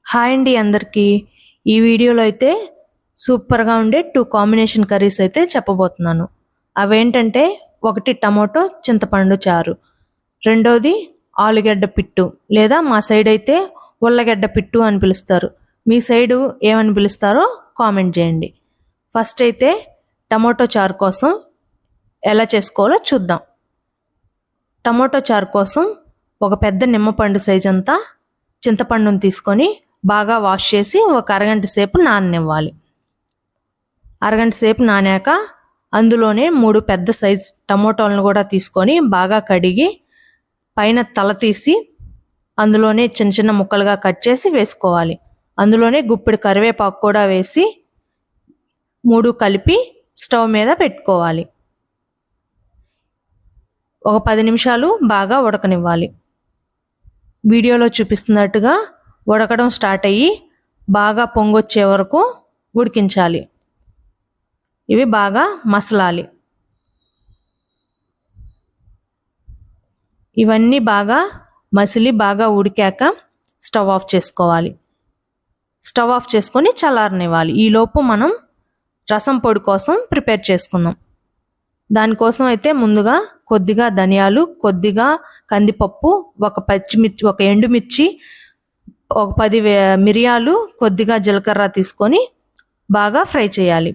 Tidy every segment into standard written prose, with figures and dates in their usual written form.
Hi అండి అందరికీ. ఈ వీడియోలో అయితే సూపర్గా ఉండే 2 కాంబినేషన్ కర్రీస్ అయితే చెప్పబోతున్నాను. అవేంటంటే ఒకటి టమోటో చింతపండు చారు, రెండోది ఆలుగడ్డ పిట్టు లేదా మా సైడ్ అయితే ఉల్లగడ్డ పిట్టు అని పిలుస్తారు. మీ సైడు ఏమని పిలుస్తారో కామెంట్ చేయండి. ఫస్ట్ అయితే టమోటో చారు కోసం ఎలా చేసుకోవాలో చూద్దాం. టమోటో చారు కోసం ఒక పెద్ద నిమ్మపండు సైజ్ అంతా చింతపండును తీసుకొని బాగా వాష్ చేసి ఒక అరగంట సేపు నాననివ్వాలి. అరగంట సేపు నానాక అందులోనే 3 పెద్ద సైజ్ టమోటాలను కూడా తీసుకొని బాగా కడిగి పైన తల తీసి అందులోనే చిన్న చిన్న ముక్కలుగా కట్ చేసి వేసుకోవాలి. అందులోనే గుప్పెడు కరివేపాకు కూడా వేసి 3 కలిపి స్టవ్ మీద పెట్టుకోవాలి. ఒక 10 నిమిషాలు బాగా ఉడకనివ్వాలి. వీడియోలో చూపిస్తున్నట్టుగా ఉడకడం స్టార్ట్ అయ్యి బాగా పొంగొచ్చే వరకు ఉడికించాలి. ఇవి బాగా మసలాలి. ఇవన్నీ బాగా మసిలి బాగా ఉడికాక స్టవ్ ఆఫ్ చేసుకోవాలి. స్టవ్ ఆఫ్ చేసుకొని చల్లారనివ్వాలి. ఈలోపు మనం రసం పొడి కోసం ప్రిపేర్ చేసుకుందాం. దానికోసం అయితే ముందుగా కొద్దిగా ధనియాలు, కొద్దిగా కందిపప్పు, ఒక పచ్చిమిర్చి, ఒక ఎండుమిర్చి, ఒక 10 మిరియాలు, కొద్దిగా జీలకర్ర తీసుకొని బాగా ఫ్రై చేయాలి.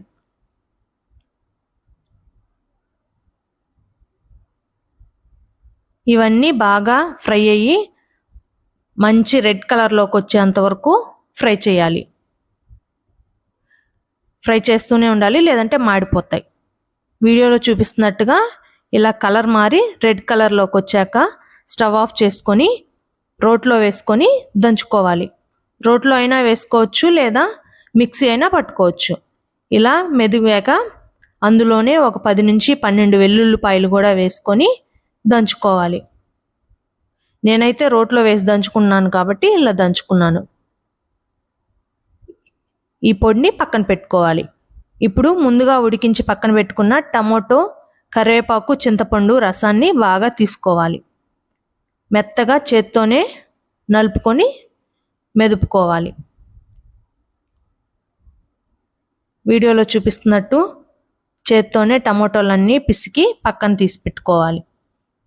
ఇవన్నీ బాగా ఫ్రై అయ్యి మంచి రెడ్ కలర్లోకి వచ్చేంత వరకు ఫ్రై చేయాలి. ఫ్రై చేస్తూనే ఉండాలి, లేదంటే మాడిపోతాయి. వీడియోలో చూపిస్తున్నట్టుగా ఇలా కలర్ మారి రెడ్ కలర్లోకి వచ్చాక స్టవ్ ఆఫ్ చేసుకొని రోట్లో వేసుకొని దంచుకోవాలి. రోట్లో అయినా వేసుకోవచ్చు, లేదా మిక్సీ అయినా పట్టుకోవచ్చు. ఇలా మెదిగాక అందులోనే ఒక 10 నుంచి 12 వెల్లుల్లిపాయలు కూడా వేసుకొని దంచుకోవాలి. నేనైతే రోట్లో వేసి దంచుకున్నాను కాబట్టి ఇలా దంచుకున్నాను. ఈ పొడిని పక్కన పెట్టుకోవాలి. ఇప్పుడు ముందుగా ఉడికించి పక్కన పెట్టుకున్న టమోటో, కరివేపాకు, చింతపండు రసాన్ని బాగా తీసుకోవాలి. మెత్తగా చేత్తోనే నలుపుకొని మెదుపుకోవాలి. వీడియోలో చూపిస్తున్నట్టు చేత్తోనే టమోటాలన్నీ పిసికి పక్కన తీసి పెట్టుకోవాలి.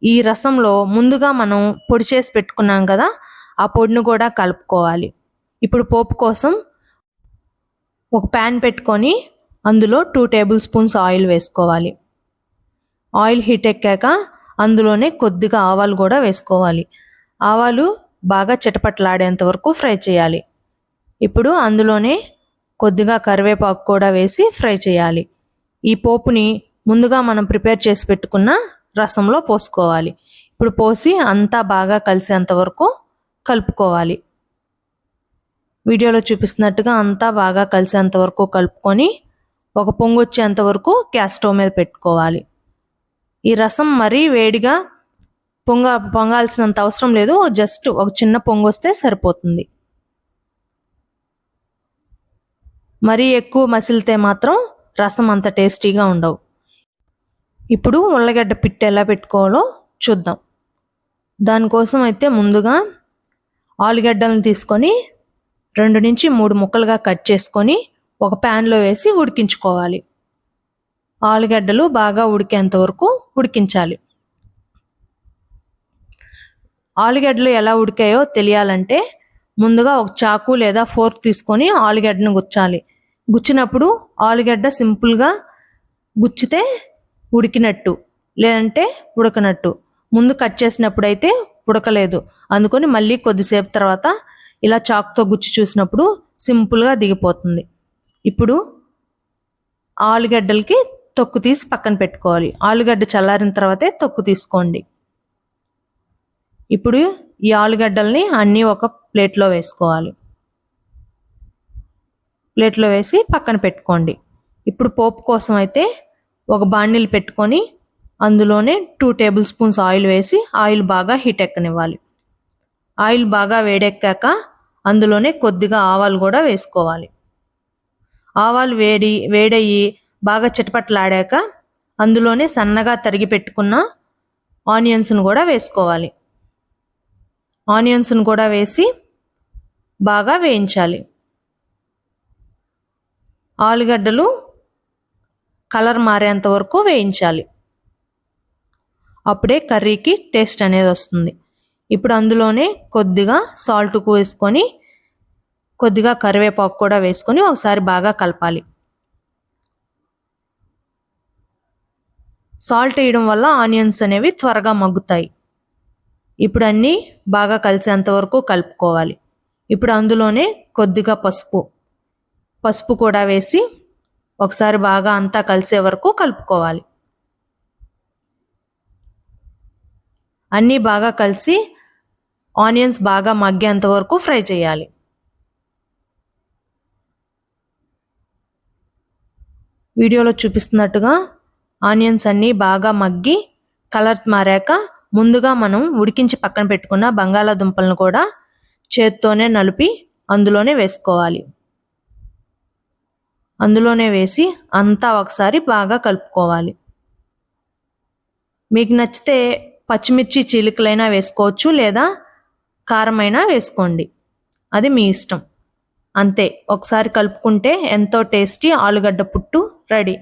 ఈ రసంలో ముందుగా మనం పొడి చేసి పెట్టుకున్నాం కదా, ఆ పొడిని కూడా కలుపుకోవాలి. ఇప్పుడు పోపు కోసం ఒక ప్యాన్ పెట్టుకొని అందులో 2 టేబుల్ స్పూన్స్ ఆయిల్ వేసుకోవాలి. ఆయిల్ హీట్ ఎక్కాక అందులోనే కొద్దిగా ఆవాలు కూడా వేసుకోవాలి. ఆవాలు బాగా చిటపట్లాడేంత వరకు ఫ్రై చేయాలి. ఇప్పుడు అందులోనే కొద్దిగా కరివేపాకు కూడా వేసి ఫ్రై చేయాలి. ఈ పోపుని ముందుగా మనం ప్రిపేర్ చేసి పెట్టుకున్న రసంలో పోసుకోవాలి. ఇప్పుడు పోసి అంతా బాగా కలిసేంత వరకు కలుపుకోవాలి. వీడియోలో చూపిస్తున్నట్టుగా అంతా బాగా కలిసేంత వరకు కలుపుకొని ఒక పొంగు వచ్చేంత వరకు గ్యాస్ స్టవ్ మీద పెట్టుకోవాలి. ఈ రసం మరీ వేడిగా పొంగాల్సినంత అవసరం లేదు, జస్ట్ ఒక చిన్న పొంగు వస్తే సరిపోతుంది. మరీ ఎక్కువ మసిలితే మాత్రం రసం అంత టేస్టీగా ఉండవు. ఇప్పుడు ఉల్లగడ్డ పిట్టు ఎలా పెట్టుకోవాలో చూద్దాం. దానికోసం అయితే ముందుగా ఆలుగడ్డలను తీసుకొని 2 నుంచి 3 ముక్కలుగా కట్ చేసుకొని ఒక ప్యాన్లో వేసి ఉడికించుకోవాలి. ఆలుగడ్డలు బాగా ఉడికేంత వరకు ఉడికించాలి. ఆలుగడ్డలు ఎలా ఉడికాయో తెలియాలంటే ముందుగా ఒక చాకు లేదా ఫోర్క్ తీసుకొని ఆలుగడ్డను గుచ్చాలి. గుచ్చినప్పుడు ఆలుగడ్డ సింపుల్గా గుచ్చితే ఉడికినట్టు, లేదంటే ఉడకనట్టు. ముందు కట్ చేసినప్పుడు అయితే ఉడకలేదు, అందుకొని మళ్ళీ కొద్దిసేపు తర్వాత ఇలా చాకుతో గుచ్చి చూసినప్పుడు సింపుల్గా దిగిపోతుంది. ఇప్పుడు ఆలుగడ్డలకి తొక్కు తీసి పక్కన పెట్టుకోవాలి. ఆలుగడ్డ చల్లారిన తర్వాతే తొక్కు తీసుకోండి. ఇప్పుడు ఈ ఆలుగడ్డల్ని అన్నీ ఒక ప్లేట్లో వేసుకోవాలి. ప్లేట్లో వేసి పక్కన పెట్టుకోండి. ఇప్పుడు పోపు కోసం అయితే ఒక బాండిల్ పెట్టుకొని అందులోనే 2 టేబుల్ స్పూన్స్ ఆయిల్ వేసి ఆయిల్ బాగా హీట్ ఎక్కనివ్వాలి. ఆయిల్ బాగా వేడెక్కాక అందులోనే కొద్దిగా ఆవాలు కూడా వేసుకోవాలి. ఆవాలు వేడయ్యి బాగా చిటపట్లాడాక అందులోనే సన్నగా తరిగి పెట్టుకున్న ఆనియన్స్ను కూడా వేసుకోవాలి. ఆనియన్స్ను కూడా వేసి బాగా వేయించాలి. ఆలుగడ్డలు కలర్ మారేంత వరకు వేయించాలి. అప్పుడే కర్రీకి టేస్ట్ అనేది వస్తుంది. ఇప్పుడు అందులోనే కొద్దిగా సాల్ట్ వేసుకొని కొద్దిగా కరివేపాకు కూడా వేసుకొని ఒకసారి బాగా కలపాలి. సాల్ట్ వేయడం వల్ల ఆనియన్స్ అనేవి త్వరగా మగ్గుతాయి. ఇప్పుడు అన్నీ బాగా కలిసేంత వరకు కలుపుకోవాలి. ఇప్పుడు అందులోనే కొద్దిగా పసుపు కూడా వేసి ఒకసారి బాగా అంతా కలిసే వరకు కలుపుకోవాలి. అన్నీ బాగా కలిసి ఆనియన్స్ బాగా మగ్గేంత వరకు ఫ్రై చేయాలి. వీడియోలో చూపిస్తున్నట్టుగా ఆనియన్స్ అన్నీ బాగా మగ్గి కలర్ మారాక ముందుగా మనం ఉడికించి పక్కన పెట్టుకున్న బంగాళాదుంపలను కూడా చేత్తోనే నలిపి అందులోనే వేసుకోవాలి. అందులోనే వేసి అంతా ఒకసారి బాగా కలుపుకోవాలి. మీకు నచ్చితే పచ్చిమిర్చి చీలికలైనా వేసుకోవచ్చు, లేదా కారమైనా వేసుకోండి, అది మీ ఇష్టం. అంతే, ఒకసారి కలుపుకుంటే ఎంతో టేస్టీ ఆలుగడ్డ పుట్టు రెడీ.